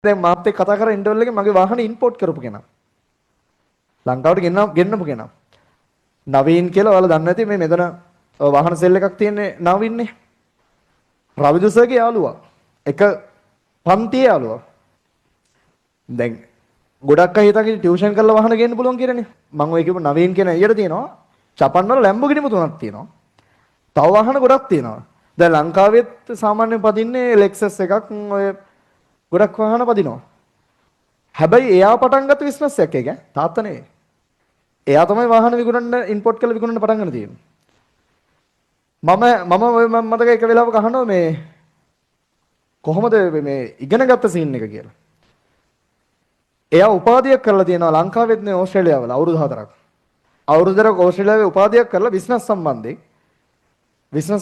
දැන් මාත් එක්ක කතා කරලා ඉන්ටර්වල් එකේ මගේ වාහනේ ඉම්පෝට් කරපු කෙනා. ලංකාවට ගෙන්නපු කෙනා. නවීන් කියලා ඔයාලා දන්නේ නැති මේ මෙතන වාහන සෙල් එකක් තියෙන්නේ නවීන්නේ. රවිදු සර්ගේ යාළුවා. එක පන්තියේ යාළුවා. දැන් ගොඩක් අය හිතන්නේ ටියුෂන් කරලා වාහන ගේන්න පුළුවන් කියලානේ. මම ඔය කියපු නවීන් කියන ඊයට තියෙනවා. ජපාන් වල ලැම්බෝගිනි තුනක් තියෙනවා. තව වාහන ගොඩක් තියෙනවා. දැන් ලංකාවෙත් සාමාන්‍යයෙන් පදින්නේ ලෙක්සස් එකක් ඔය ගොඩක් වාහන පදිනවා. හැබැයි එයා පටන් ගත්ත බිස්නස් එකක් ඒක තාත්තා නෙවෙයි. එයා තමයි වාහන විකුණන්න ඉම්පෝට් කරලා විකුණන්න පටන් ගන්න තියෙන්නේ. මම මතක එක වෙලාවක අහනවා මේ කොහොමද මේ ඉගෙන ගත්ත සීන් එක කියලා. එයා උපාධියක් කරලා තියෙනවා ලංකාවෙත් නේ ඕස්ට්‍රේලියාවල අවුරුදු 4ක්. අවුරුදු 4ක් ඕස්ට්‍රේලියාවේ උපාධියක් කරලා බිස්නස්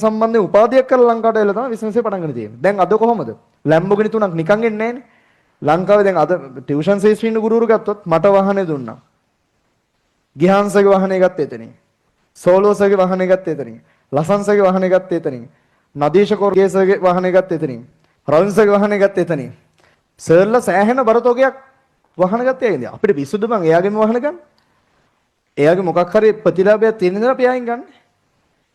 සම්බන්ධයෙන් උපාධියක් කරලා ලංකාවට එලා තමයි බිස්නස් එක පටන් ගන්න තියෙන්නේ. දැන් අද කොහොමද? ලැම්බෝගිනි තුනක් නිකන් එන්නේ නැහනේ. ලංකාවේ දැන් අද ටියුෂන් ශේෂ්ත්‍රී ඉන්න ගුරුවරු ගත්තොත් මට වාහනේ දුන්නා. ගිහාන්සගේ වාහනේ ගත්තේ එතනින්. සෝලෝසගේ වාහනේ ගත්තේ එතනින්. ලසන්සගේ වාහනේ ගත්තේ එතනින්. නදීෂ කොර්ගේසගේ වාහනේ ගත්තේ එතනින්. රවින්සගේ වාහනේ ගත්තේ එතනින්. සර්ලා සෑහෙන බරතෝගයක් වාහන ගත්තේ ඇයිද? අපිට පිස්සුද බං එයාගෙම වාහන ගන්න? එයාගේ මොකක් හරි ප්‍රතිලාභයක් තියෙන දේ අපි එයාගෙන් ගන්න.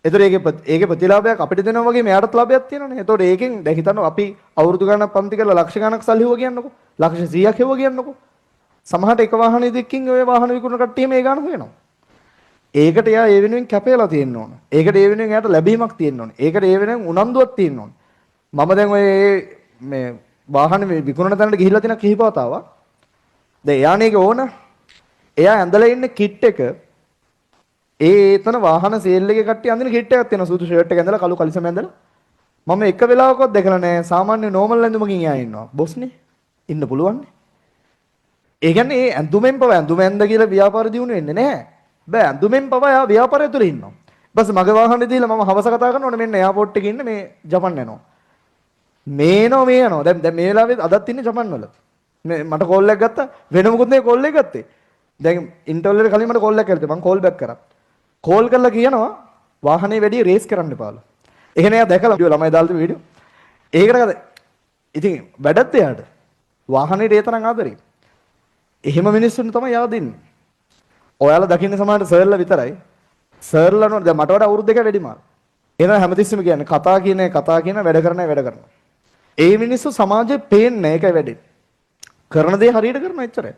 ඒතර ඒකේ ප්‍රතිලාභයක් අපිට දෙනවා වගේ මෙයාටත් ලාභයක් තියෙනවනේ. ඒතකොට ඒකෙන් දැන් හිතන්න අපි අවුරුදු ගණනක් පන්ති කරලා ලක්ෂ ගණනක් සල්ලි හොව කියන්නකෝ. ලක්ෂ 100ක් හොව කියන්නකෝ. සමහරට එක වාහනේ දෙකකින් ඔය වාහන විකුණන කට්ටිය මේ ගන්න හොයනවා. ඒකට එයා ඒ වෙනුවෙන් කැපේලා තියෙන්න ඕන. ඒකට ඒ වෙනුවෙන් එයාට ලැබීමක් තියෙන්න ඕන. ඒකට ඒ වෙනුවෙන් උනන්දුවක් තියෙන්න ඕන. මම දැන් ඔය මේ වාහන විකුණන තැනට ගිහිල්ලා තියෙන කිහිප වතාවක්. දැන් එයානේක ඕන. එයා ඇඳලා ඉන්න කිට් එක එතන වාහන සේල් එකේ කට්ටිය අඳින කිට් එකක් තියෙනවා. සුදු ෂර්ට් එක ඇඳලා කළු කලිසම ඇඳලා. මම එක වෙලාවකවත් දැකලා නැහැ. සාමාන්‍ය නෝමල් ඇඳුමකින් එයා ඉන්නවා. බොස්නේ. ඉන්න පුළුවන්. ඒ කියන්නේ ඒ ඇඳුමෙන් පව ඇඳුම ඇඳ කියලා ව්‍යාපාර දියුණු වෙන්නේ නැහැ. බෑ ඇඳුමෙන් පව එයා ව්‍යාපාරය තුළ ඉන්නවා. ඊපස්සේ මගේ වාහනේ දීලා මම හවස කතා කරනකොට මෙන්න එයාපෝට් එකේ ඉන්න මේ ජපන් යනවා. මේ යනවා. දැන් මේ වෙලාවේ අදත් ඉන්නේ ජපන් වල. මේ මට කෝල් එකක් ගත්තා. වෙන මොකුත් නෙවෙයි කෝල් එක ගත්තේ. දැන් ඉන්ටර්වල් එකට කලින් මට කෝල් එකක් කරලා මම කෝල් බෑක් කරා. කෝල් කරලා කියනවා වාහනේ වැඩි රේස් කරන්න එපාලු. එහෙනම් එයා දැකලා වීඩියෝ ළමයි දාලා තිබු වීඩියෝ. ඒකට ඉතින් වැඩත් එයාට වාහනේට ඒ තරම් ආදරේ. එහෙම මිනිස්සුන් තමයි යා දෙන්නේ. ඔයාලා දකින්නේ සමහරට සර්ලා විතරයි. සර්ලා නෝ දැන් මට වඩා අවුරුදු දෙකක් වැඩි මාල්. එහෙනම් හැමතිස්සෙම කියන්නේ කතා කියන වැඩ කරනවා. ඒ මිනිස්සු සමාජයේ පේන්නේ ඒකයි වැඩේ. කරන දේ හරියට කරනවා එච්චරයි.